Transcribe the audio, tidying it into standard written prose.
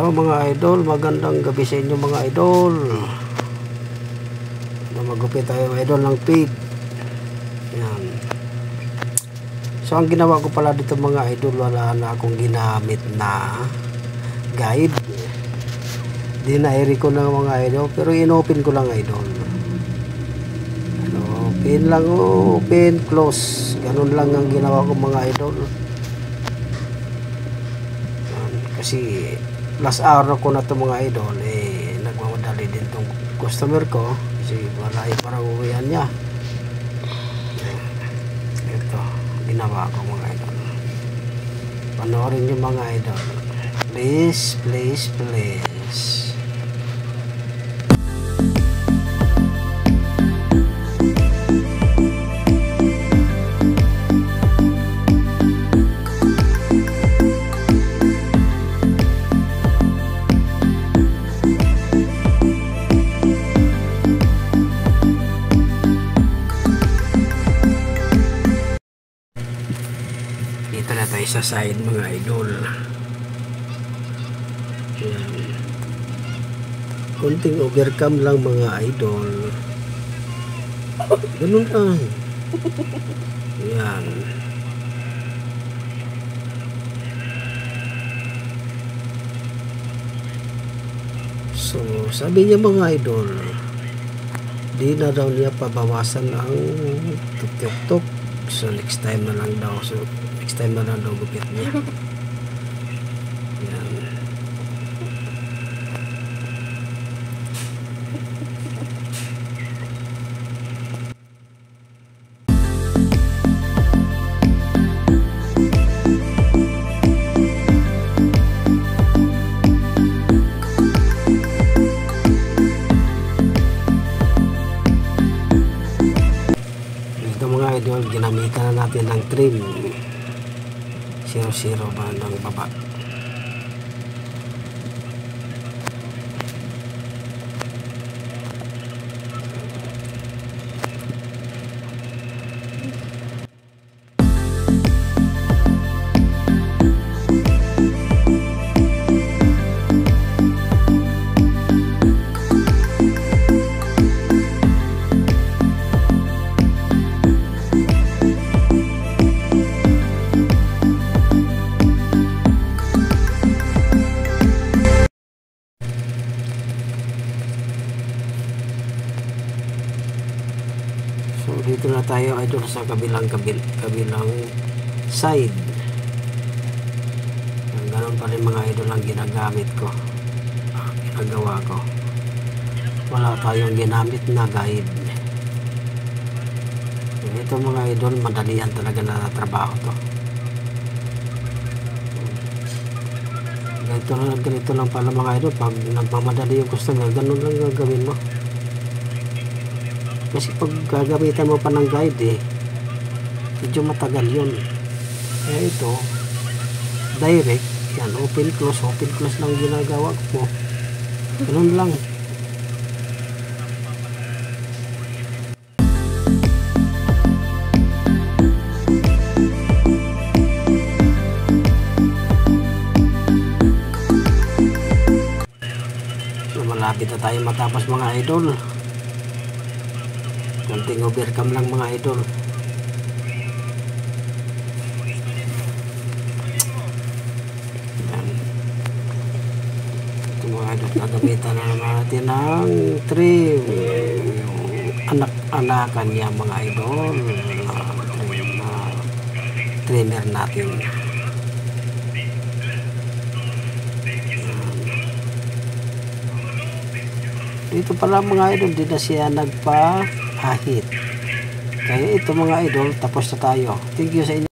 Hello mga idol, magandang gabi sa inyo mga idol. Magupit tayo mga idol ng feed. Yan. So ang ginawa ko pala dito mga idol, wala na akong ginamit na guide. Dinairi ko na mga idol, pero inopen ko lang idol. Open lang, open, close. Ganun lang ang ginawa ko mga idol. Yan. Kasi last hour ko na ito mga idol, nagmamadali din tong customer ko kasi wala parang uwian niya. Ito ginawa ko mga idol, panoorin nyo mga idol, please. Dito na tayo sa side mga idol. Yan. Kunting overcome lang mga idol. Ganun lang. Yan. So sabi niya mga idol, di na daw niya pabawasan ang tuk-tuk. So next time na lang daw. So next time na lang daw gupit niya. Yan. Mga idol, ginamitan na natin ng trim 00 ba ng baba. So dito na tayo idol sa kabilang side. Ganun pa rin mga idol ang ginagamit ko, ginagawa ko. Wala tayong ginamit na guide. Ito mga idol, madalian talaga na trabaho to. Ganito lang pala mga idol, pag nagmamadali yung customer, ganun lang gagawin mo. Kasi pag gagamitan mo pa ng guide medyo matagal yun. Kaya ito direct yan, open close lang ginagawa ko. Ganun lang. So malapit na tayo matapos mga idol. Konting overcome lang mga idol. Yan. Ito mga idol, nagamitan na natin ng trim, yung anak-anakan niya mga idol, trimmer natin. Dito pala mga idol, di na siya nagpa-ahit. Kaya ito mga idol, tapos na tayo. Thank you sa inyo.